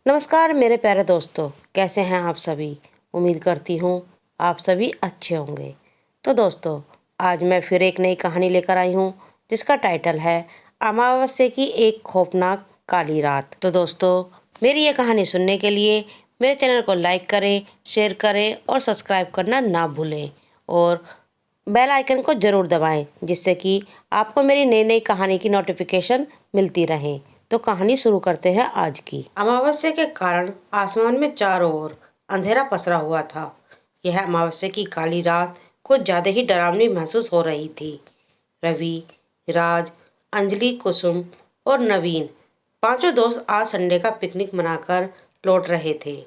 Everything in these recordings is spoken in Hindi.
नमस्कार मेरे प्यारे दोस्तों, कैसे हैं आप सभी। उम्मीद करती हूँ आप सभी अच्छे होंगे। तो दोस्तों, आज मैं फिर एक नई कहानी लेकर आई हूँ जिसका टाइटल है अमावस्या की एक खौफनाक काली रात। तो दोस्तों, मेरी ये कहानी सुनने के लिए मेरे चैनल को लाइक करें, शेयर करें और सब्सक्राइब करना ना भूलें और बेल आइकन को ज़रूर दबाएं, जिससे कि आपको मेरी नई नई कहानी की नोटिफिकेशन मिलती रहे। तो कहानी शुरू करते हैं आज की। अमावस्या के कारण आसमान में चारों ओर अंधेरा पसरा हुआ था। यह अमावस्या की काली रात कुछ ज्यादा ही डरावनी महसूस हो रही थी। रवि, राज, अंजलि, कुसुम और नवीन पांचों दोस्त आज संडे का पिकनिक मनाकर लौट रहे थे।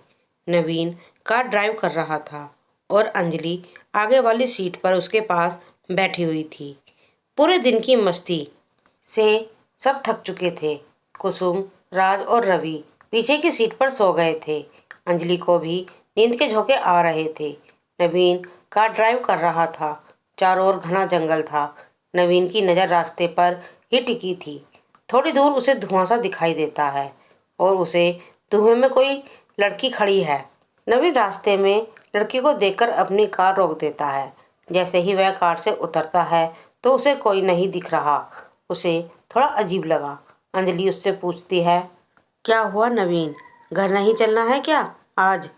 नवीन कार ड्राइव कर रहा था और अंजलि आगे वाली सीट पर उसके पास बैठी हुई थी। पूरे दिन की मस्ती से सब थक चुके थे। कुसुम, राज और रवि पीछे की सीट पर सो गए थे। अंजलि को भी नींद के झोंके आ रहे थे। नवीन कार ड्राइव कर रहा था। चारों ओर घना जंगल था। नवीन की नज़र रास्ते पर ही टिकी थी। थोड़ी दूर उसे धुआं सा दिखाई देता है और उसे धुएं में कोई लड़की खड़ी है। नवीन रास्ते में लड़की को देखकर अपनी कार रोक देता है। जैसे ही वह कार से उतरता है तो उसे कोई नहीं दिख रहा। उसे थोड़ा अजीब लगा। अंजलि उससे पूछती है, क्या हुआ नवीन, घर नहीं चलना है क्या आज।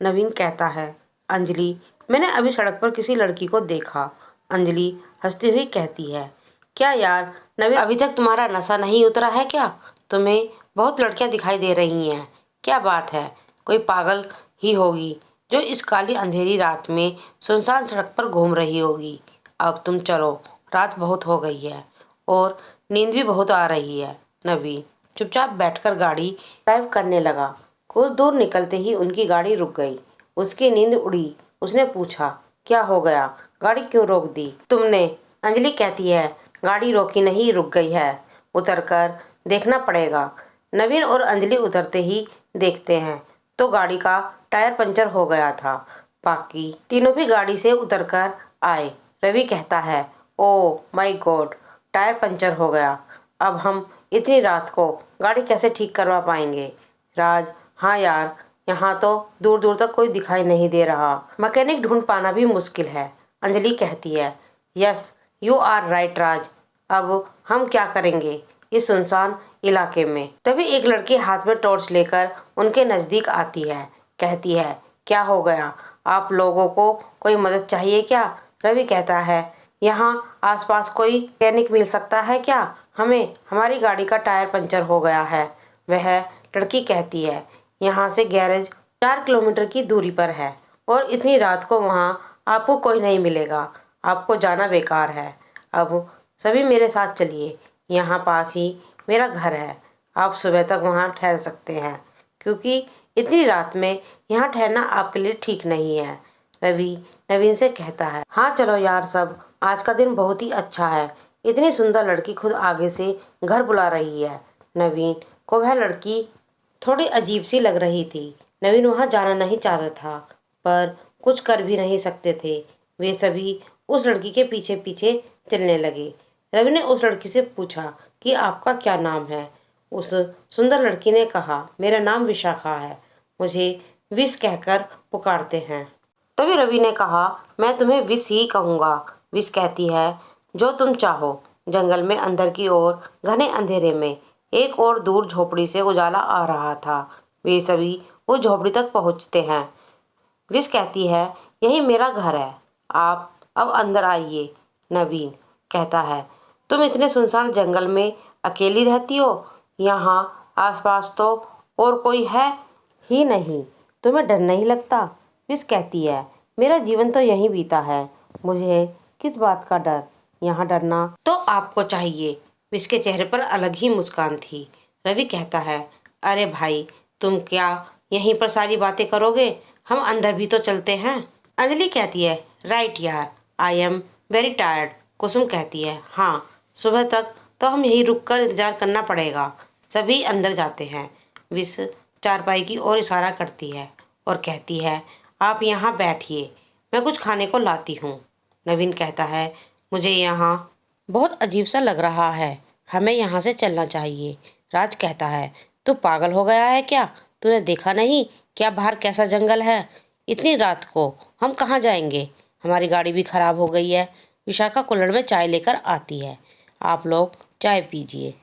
नवीन कहता है, अंजलि, मैंने अभी सड़क पर किसी लड़की को देखा। अंजलि हंसती हुई कहती है, क्या यार नवीन, अभी तक तुम्हारा नशा नहीं उतरा है क्या। तुम्हें बहुत लड़कियां दिखाई दे रही हैं। क्या बात है, कोई पागल ही होगी जो इस काली अंधेरी रात में सुनसान सड़क पर घूम रही होगी। अब तुम चलो, रात बहुत हो गई है और नींद भी बहुत आ रही है। नवीन चुपचाप बैठकर गाड़ी ड्राइव करने लगा। कुछ दूर निकलते ही उनकी गाड़ी रुक गई। उसकी नींद उड़ी। उसने पूछा, क्या हो गया, गाड़ी क्यों रोक दी तुमने। अंजलि कहती है, गाड़ी रोकी नहीं, रुक गई है, उतरकर देखना पड़ेगा। नवीन और अंजलि उतरते ही देखते हैं तो गाड़ी का टायर पंचर हो गया था। बाकी तीनों भी गाड़ी से उतरकर आए। रवि कहता है, oh my God, tyre puncture हो गया। अब हम इतनी रात को गाड़ी कैसे ठीक करवा पाएंगे। राज, हाँ यार, यहाँ तो दूर दूर तक कोई दिखाई नहीं दे रहा, मैकेनिक ढूंढ पाना भी मुश्किल है। अंजलि कहती है, यस यू आर राइट राज, अब हम क्या करेंगे इस सुनसान इलाके में। तभी एक लड़की हाथ में टॉर्च लेकर उनके नज़दीक आती है। कहती है, क्या हो गया, आप लोगों को कोई मदद चाहिए क्या। रवि कहता है, यहाँ आसपास कोई मैकेनिक मिल सकता है क्या, हमें हमारी गाड़ी का टायर पंचर हो गया है। वह लड़की कहती है, यहाँ से गैरेज 4 किलोमीटर की दूरी पर है और इतनी रात को वहाँ आपको कोई नहीं मिलेगा, आपको जाना बेकार है। अब सभी मेरे साथ चलिए, यहाँ पास ही मेरा घर है, आप सुबह तक वहाँ ठहर सकते हैं, क्योंकि इतनी रात में यहाँ ठहरना आपके लिए ठीक नहीं है। रवि नवीन से कहता है, हाँ चलो यार, सब आज का दिन बहुत ही अच्छा है। इतनी सुंदर लड़की खुद आगे से घर बुला रही है। नवीन को वह लड़की थोड़ी अजीब सी लग रही थी। नवीन वहाँ जाना नहीं चाहता था, पर कुछ कर भी नहीं सकते थे। वे सभी उस लड़की के पीछे पीछे चलने लगे। रवि ने उस लड़की से पूछा कि आपका क्या नाम है। उस सुंदर लड़की ने कहा, मेरा नाम विशाखा है, मुझे विश कहकर पुकारते हैं। तभी रवि ने कहा, मैं तुम्हें विश ही कहूँगा। विश कहती है, जो तुम चाहो। जंगल में अंदर की ओर घने अंधेरे में एक और दूर झोपड़ी से उजाला आ रहा था। वे सभी उस झोपड़ी तक पहुँचते हैं। विश कहती है, यही मेरा घर है, आप अब अंदर आइए। नवीन कहता है, तुम इतने सुनसान जंगल में अकेली रहती हो, यहाँ आसपास तो और कोई है ही नहीं, तुम्हें डर नहीं लगता। विश कहती है, मेरा जीवन तो यहीं बीता है, मुझे किस बात का डर, यहाँ डरना तो आपको चाहिए। विश के चेहरे पर अलग ही मुस्कान थी। रवि कहता है, अरे भाई, तुम क्या यहीं पर सारी बातें करोगे, हम अंदर भी तो चलते हैं। अंजलि कहती है, राइट यार, आई एम वेरी टायर्ड। कुसुम कहती है, हाँ, सुबह तक तो हम यहीं रुक कर इंतजार करना पड़ेगा। सभी अंदर जाते हैं। विश चारपाई की ओर इशारा करती है और कहती है, आप यहाँ बैठिए, मैं कुछ खाने को लाती हूँ। नवीन कहता है, मुझे यहाँ बहुत अजीब सा लग रहा है, हमें यहाँ से चलना चाहिए। राज कहता है, तू पागल हो गया है क्या, तूने देखा नहीं क्या बाहर कैसा जंगल है? इतनी रात को हम कहाँ जाएंगे? हमारी गाड़ी भी खराब हो गई है। विशाखा कुल्हड़ में चाय लेकर आती है। आप लोग चाय पीजिए।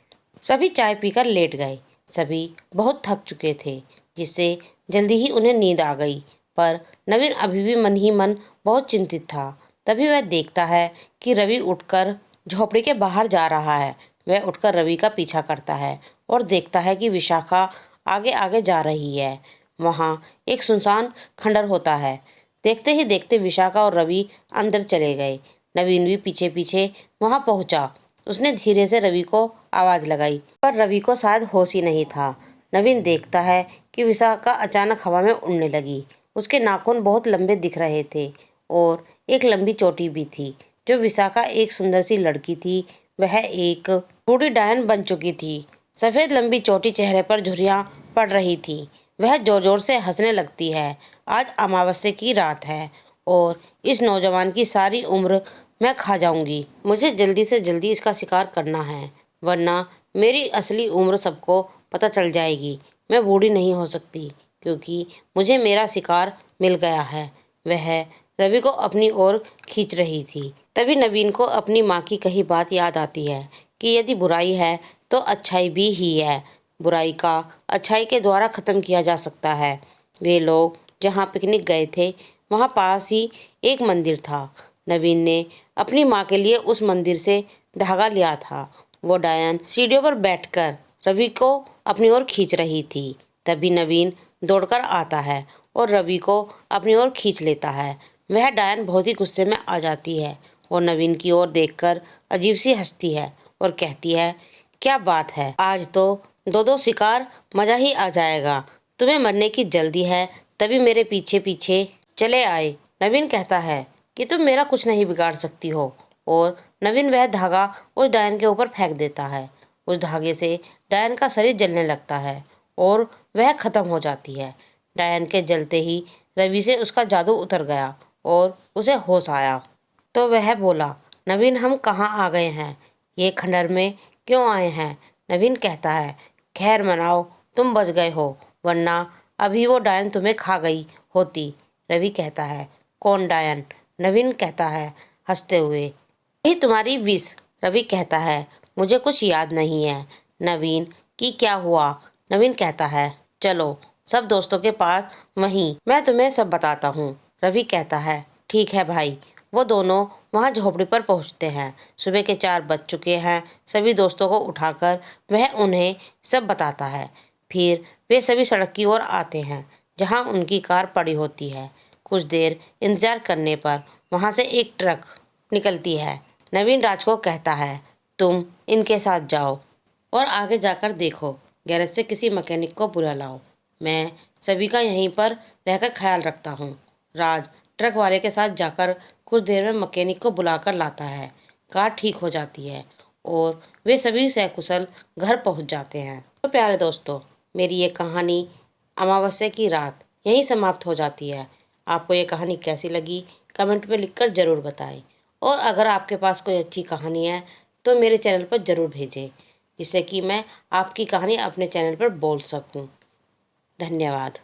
सभी चाय पीकर लेट गए। सभी बहुत थक चुके थे, जिससे जल्दी ही उन्हें नींद आ गई। पर नवीन अभी भी मन ही मन बहुत चिंतित था। तभी वह देखता है कि रवि उठकर झोपड़ी के बाहर जा रहा है। वह उठकर रवि का पीछा करता है और देखता है कि विशाखा आगे आगे जा रही है। वहाँ एक सुनसान खंडर होता है। देखते ही देखते विशाखा और रवि अंदर चले गए। नवीन भी पीछे पीछे वहाँ पहुँचा। उसने धीरे से रवि को आवाज़ लगाई, पर रवि को शायद होश ही नहीं था। नवीन देखता है कि विशाखा अचानक हवा में उड़ने लगी। उसके नाखून बहुत लंबे दिख रहे थे और एक लंबी चोटी भी थी। जो विशाखा एक सुंदर सी लड़की थी, वह एक बूढ़ी डायन बन चुकी थी। सफ़ेद लंबी चोटी चेहरे पर झुर्रियाँ पड़ रही थी। वह जोर जोर से हंसने लगती है। आज अमावस्या की रात है और इस नौजवान की सारी उम्र मैं खा जाऊंगी। मुझे जल्दी से जल्दी इसका शिकार करना है, वरना मेरी असली उम्र सबको पता चल जाएगी। मैं बूढ़ी नहीं हो सकती, क्योंकि मुझे मेरा शिकार मिल गया है। वह रवि को अपनी ओर खींच रही थी। तभी नवीन को अपनी माँ की कही बात याद आती है कि यदि बुराई है तो अच्छाई भी ही है। बुराई का अच्छाई के द्वारा ख़त्म किया जा सकता है। वे लोग जहाँ पिकनिक गए थे, वहाँ पास ही एक मंदिर था। नवीन ने अपनी माँ के लिए उस मंदिर से धागा लिया था। वो डायन सीढ़ियों पर बैठकर रवि को अपनी ओर खींच रही थी। तभी नवीन दौड़कर आता है और रवि को अपनी ओर खींच लेता है। वह डायन बहुत ही गुस्से में आ जाती है और नवीन की ओर देखकर अजीब सी हंसती है और कहती है, क्या बात है, आज तो दो दो शिकार मज़ा ही आ जाएगा। तुम्हें मरने की जल्दी है, तभी मेरे पीछे पीछे चले आए। नवीन कहता है कि तुम मेरा कुछ नहीं बिगाड़ सकती हो, और नवीन वह धागा उस डायन के ऊपर फेंक देता है। उस धागे से डायन का शरीर जलने लगता है और वह ख़त्म हो जाती है। डायन के जलते ही रवि से उसका जादू उतर गया और उसे होश आया। तो वह बोला, नवीन हम कहाँ आ गए हैं? ये खंडर में क्यों आए हैं? नवीन कहता है, खैर मनाओ, तुम बच गए हो, वरना अभी वो डायन तुम्हें खा गई होती। रवि कहता है, कौन डायन? नवीन कहता है हंसते हुए, यही तुम्हारी विश। रवि कहता है, मुझे कुछ याद नहीं है। नवीन कि क्या हुआ? नवीन कहता है, चलो सब दोस्तों के पास, वहीं मैं तुम्हें सब बताता हूँ। रवि कहता है, ठीक है भाई। वो दोनों वहाँ झोपड़ी पर पहुँचते हैं। सुबह के 4 बज चुके हैं। सभी दोस्तों को उठाकर वह उन्हें सब बताता है। फिर वे सभी सड़क की ओर आते हैं, जहाँ उनकी कार पड़ी होती है। कुछ देर इंतजार करने पर वहाँ से एक ट्रक निकलती है। नवीन राज को कहता है, तुम इनके साथ जाओ और आगे जाकर देखो, गैरेज से किसी मैकेनिक को बुला लाओ। मैं सभी का यहीं पर रहकर ख्याल रखता हूँ। राज ट्रक वाले के साथ जाकर कुछ देर में मैकेनिक को बुलाकर लाता है। कार ठीक हो जाती है और वे सभी सकुशल घर पहुँच जाते हैं। तो प्यारे दोस्तों, मेरी ये कहानी अमावस्या की रात यहीं समाप्त हो जाती है। आपको ये कहानी कैसी लगी कमेंट में लिखकर ज़रूर बताएं, और अगर आपके पास कोई अच्छी कहानी है तो मेरे चैनल पर ज़रूर भेजें, जिससे कि मैं आपकी कहानी अपने चैनल पर बोल सकूं। धन्यवाद।